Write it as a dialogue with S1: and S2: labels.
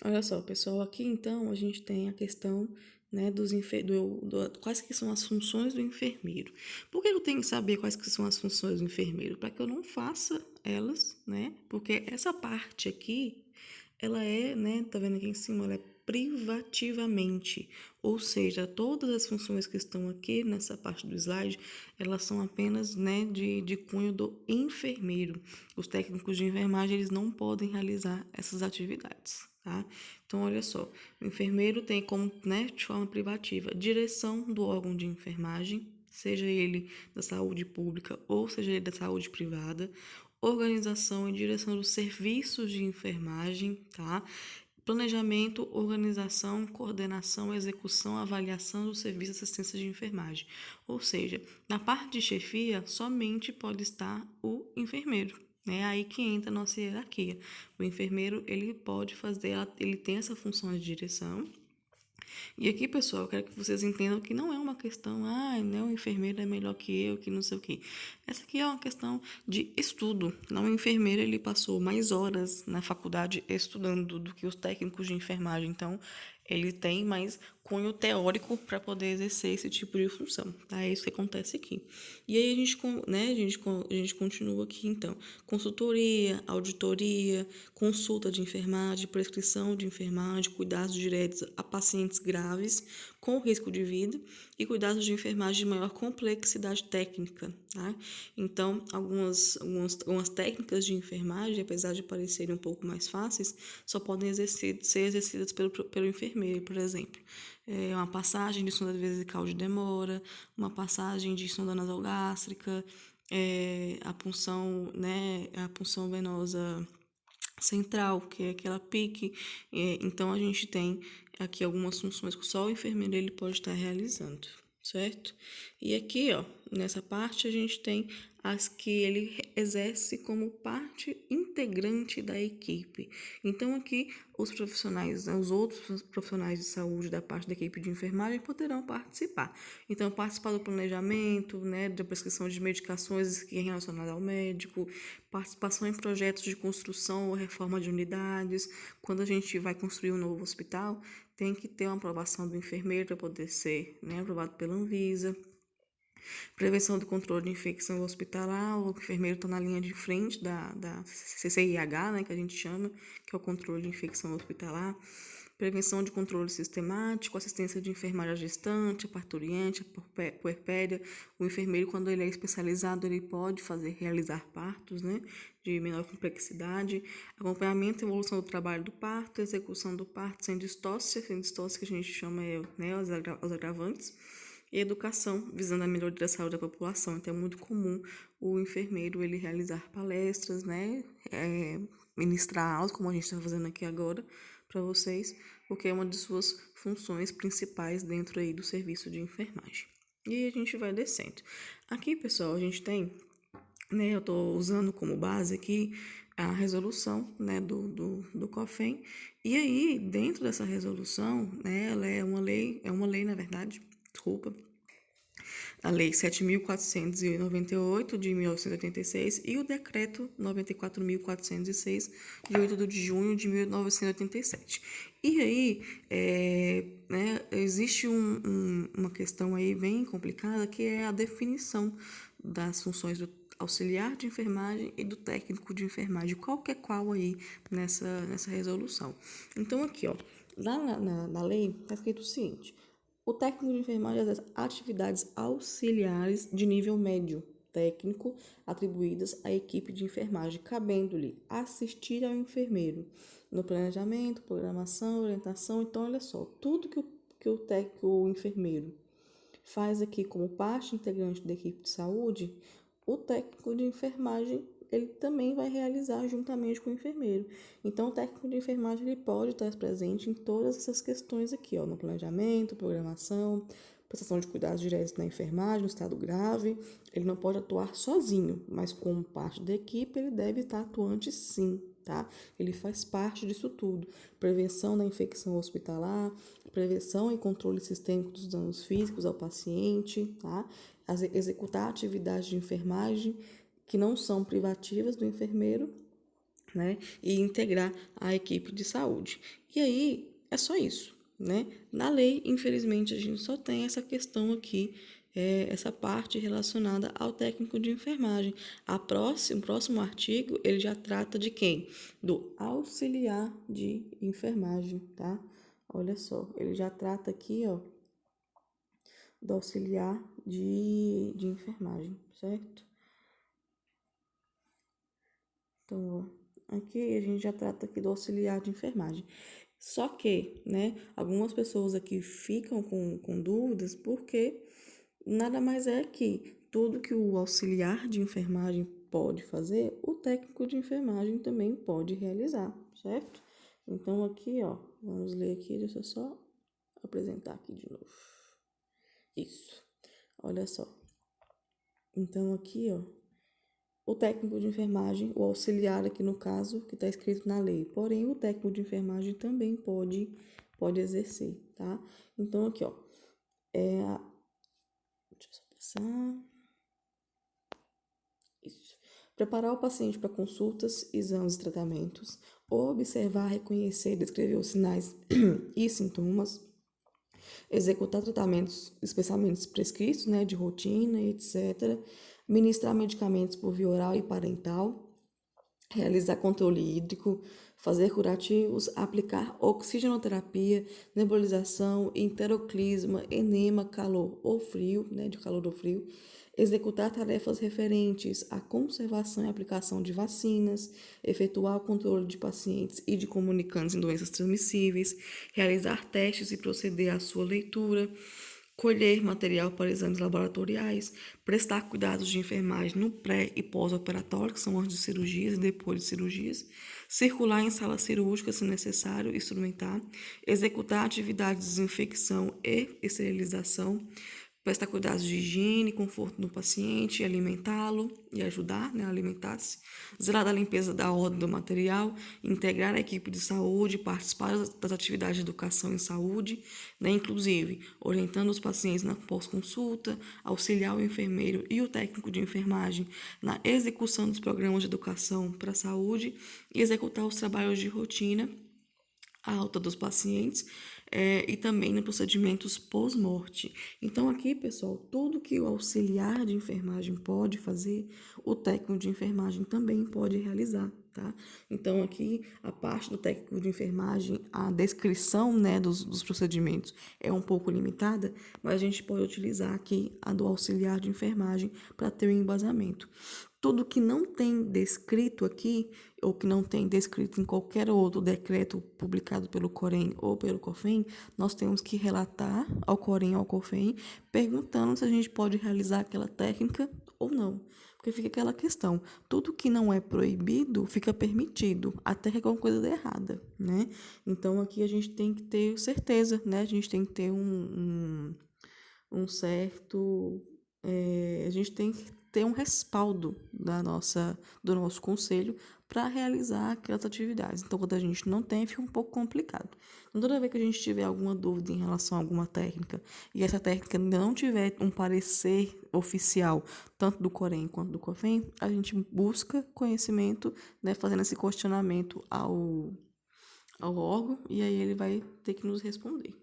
S1: Olha só, pessoal, aqui então a gente tem a questão, né, quais que são as funções do enfermeiro. Por que eu tenho que saber quais que são as funções do enfermeiro? Para que eu não faça elas, né? Porque essa parte aqui, ela é, né, tá vendo aqui em cima, ela é privativamente, ou seja, todas as funções que estão aqui nessa parte do slide, elas são apenas, né, de cunho do enfermeiro. Os técnicos de enfermagem, eles não podem realizar essas atividades, tá? Então, olha só, o enfermeiro tem como, né, de forma privativa, direção do órgão de enfermagem, seja ele da saúde pública ou seja ele da saúde privada, organização e direção dos serviços de enfermagem, tá? Planejamento, organização, coordenação, execução, avaliação do serviço de assistência de enfermagem. Ou seja, na parte de chefia, somente pode estar o enfermeiro. É aí que entra a nossa hierarquia. O enfermeiro, ele pode fazer, ele tem essa função de direção. E aqui, pessoal, eu quero que vocês entendam que não é uma questão, não, o enfermeiro é melhor que eu, que não sei o quê. Essa aqui é uma questão de estudo. Não, o enfermeiro, ele passou mais horas na faculdade estudando do que os técnicos de enfermagem. Então, ele tem mais cunho teórico para poder exercer esse tipo de função, tá? É isso que acontece aqui. E aí a gente continua aqui, então. Consultoria, auditoria, consulta de enfermagem, prescrição de enfermagem, cuidados diretos a pacientes graves com risco de vida e cuidados de enfermagem de maior complexidade técnica, tá? Então, algumas técnicas de enfermagem, apesar de parecerem um pouco mais fáceis, só podem ser exercidas pelo enfermeiro, por exemplo. Uma passagem de sonda vesical de demora, uma passagem de sonda nasogástrica, a punção, né, a punção venosa central, que é aquela pique. Então, a gente tem aqui algumas funções que só o enfermeiro ele pode estar realizando, certo? E aqui, ó, nessa parte, a gente tem as que ele exerce como parte integrante da equipe. Então, aqui, os profissionais, né, os outros profissionais de saúde da parte da equipe de enfermagem poderão participar. Então, participar do planejamento, né, da prescrição de medicações que é relacionada ao médico, participação em projetos de construção ou reforma de unidades. Quando a gente vai construir um novo hospital, tem que ter uma aprovação do enfermeiro para poder ser, né, aprovado pela Anvisa. Prevenção do controle de infecção hospitalar, o enfermeiro está na linha de frente da CCIH, né, que a gente chama, que é o controle de infecção hospitalar. Prevenção de controle sistemático, assistência de enfermagem à gestante, a parturiente, a puerpéria. O enfermeiro, quando ele é especializado, ele pode realizar partos, né, de menor complexidade, acompanhamento e evolução do trabalho do parto, execução do parto sem distócia que a gente chama, né, os agravantes, e educação, visando a melhoria da saúde da população. Então, é muito comum o enfermeiro ele realizar palestras, né, ministrar aulas, como a gente está fazendo aqui agora para vocês, porque é uma de suas funções principais dentro aí do serviço de enfermagem. E a gente vai descendo. Aqui, pessoal, a gente tem, né, eu estou usando como base aqui a resolução, né, do COFEN. E aí, dentro dessa resolução, né, ela é uma lei, na verdade, desculpa, a Lei 7.498, de 1986, e o Decreto 94.406, de 8 de junho de 1987. E aí, né, existe uma questão aí bem complicada, que é a definição das funções do auxiliar de enfermagem e do técnico de enfermagem, qualquer qual aí nessa resolução. Então, aqui, ó, lá na lei, está escrito o seguinte: o técnico de enfermagem exerce atividades auxiliares de nível médio técnico atribuídas à equipe de enfermagem, cabendo-lhe assistir ao enfermeiro no planejamento, programação, orientação. Então, olha só, tudo o enfermeiro faz aqui como parte integrante da equipe de saúde, o técnico de enfermagem ele também vai realizar juntamente com o enfermeiro. Então, o técnico de enfermagem ele pode estar presente em todas essas questões aqui, ó, no planejamento, programação, prestação de cuidados diretos na enfermagem, no estado grave. Ele não pode atuar sozinho, mas como parte da equipe, ele deve estar atuante sim, tá? Ele faz parte disso tudo. Prevenção da infecção hospitalar, prevenção e controle sistêmico dos danos físicos ao paciente, tá? Executar atividades de enfermagem que não são privativas do enfermeiro né? E integrar a equipe de saúde. E aí, é só isso, né? Na lei, infelizmente, a gente só tem essa questão aqui, essa parte relacionada ao técnico de enfermagem. O próximo artigo, ele já trata de quem? Do auxiliar de enfermagem, tá? Olha só, ele já trata aqui, ó, do auxiliar de enfermagem, certo? Então, ó, aqui a gente já trata aqui do auxiliar de enfermagem. Só que, né, algumas pessoas aqui ficam com dúvidas porque nada mais é que tudo que o auxiliar de enfermagem pode fazer, o técnico de enfermagem também pode realizar, certo? Então, aqui, ó, vamos ler aqui, deixa eu só apresentar aqui de novo. Isso, olha só. Então, aqui, ó, o técnico de enfermagem, o auxiliar aqui no caso, que está escrito na lei. Porém, o técnico de enfermagem também pode exercer, tá? Então, aqui, ó, deixa eu só passar. Isso. Preparar o paciente para consultas, exames e tratamentos, observar, reconhecer, descrever os sinais e sintomas, executar tratamentos, especialmente prescritos, né, de rotina, etc., ministrar medicamentos por via oral e parental, realizar controle hídrico, fazer curativos, aplicar oxigenoterapia, nebulização, enteroclisma, enema, calor ou frio, né, de calor ou frio, executar tarefas referentes à conservação e aplicação de vacinas, efetuar o controle de pacientes e de comunicantes em doenças transmissíveis, realizar testes e proceder à sua leitura, colher material para exames laboratoriais, prestar cuidados de enfermagem no pré e pós-operatório, que são antes de cirurgias e depois de cirurgias, circular em sala cirúrgica, se necessário, instrumentar, executar atividades de desinfecção e esterilização, prestar cuidados de higiene e conforto no paciente, alimentá-lo e ajudar, né, a alimentar-se, zelar da limpeza da ordem do material, integrar a equipe de saúde, participar das atividades de educação em saúde, né, inclusive orientando os pacientes na pós-consulta, auxiliar o enfermeiro e o técnico de enfermagem na execução dos programas de educação para a saúde e executar os trabalhos de rotina, a alta dos pacientes e também em procedimentos pós-morte. Então, aqui, pessoal, tudo que o auxiliar de enfermagem pode fazer, o técnico de enfermagem também pode realizar, tá? Então, aqui, a parte do técnico de enfermagem, a descrição, né, dos procedimentos é um pouco limitada, mas a gente pode utilizar aqui a do auxiliar de enfermagem para ter um embasamento. Tudo que não tem descrito aqui, ou que não tem descrito em qualquer outro decreto publicado pelo Corém ou pelo COFEM, nós temos que relatar ao Corém ou ao COFEM, perguntando se a gente pode realizar aquela técnica ou não. Porque fica aquela questão, tudo que não é proibido fica permitido, até que alguma coisa dê errada, né? Então, aqui a gente tem que ter certeza, né? A gente tem que ter um certo... a gente tem que ter um respaldo do nosso conselho para realizar aquelas atividades. Então, quando a gente não tem, fica um pouco complicado. Então, toda vez que a gente tiver alguma dúvida em relação a alguma técnica e essa técnica ainda não tiver um parecer oficial, tanto do Corém quanto do COFEM, a gente busca conhecimento, né, fazendo esse questionamento ao órgão e aí ele vai ter que nos responder.